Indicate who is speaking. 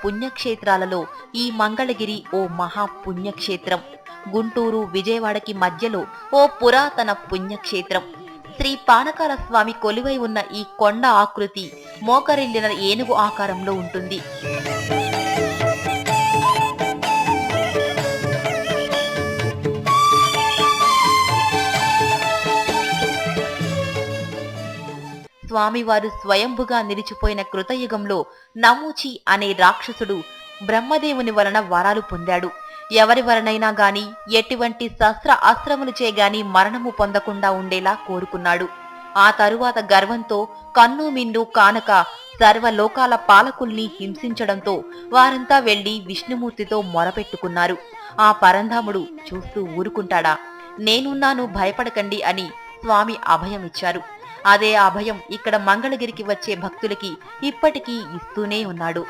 Speaker 1: పుణ్యక్షేత్రాలలో ఈ మంగళగిరి ఓ మహా పుణ్యక్షేత్రం. గుంటూరు, విజయవాడకి మధ్యలో ఓ పురాతన పుణ్యక్షేత్రం. శ్రీ పానకాల స్వామి కొలువై ఉన్న ఈ కొండ ఆకృతి మోకరిల్లిన ఏనుగు ఆకారంలో ఉంటుంది. స్వామివారు స్వయంభుగా నిలిచిపోయిన కృతయుగంలో నమూచి అనే రాక్షసుడు బ్రహ్మదేవుని వలన వరాలు పొందాడు. ఎవరి వలనైనా గాని ఎటువంటి శస్త్ర అస్త్రములు చేగాని మరణము పొందకుండా ఉండేలా కోరుకున్నాడు. ఆ తరువాత గర్వంతో కన్ను మిన్ను కానక సర్వలోకాల పాలకుల్ని హింసించడంతో వారంతా వెళ్లి విష్ణుమూర్తితో మొరపెట్టుకున్నారు. ఆ పరంధాముడు చూస్తూ ఊరుకుంటాడా? నేనున్నాను, భయపడకండి అని స్వామి అభయమిచ్చారు. అదే అభయం ఇక్కడ మంగళగిరికి వచ్చే భక్తులకి ఇప్పటికీ ఇస్తూనే ఉన్నాడు.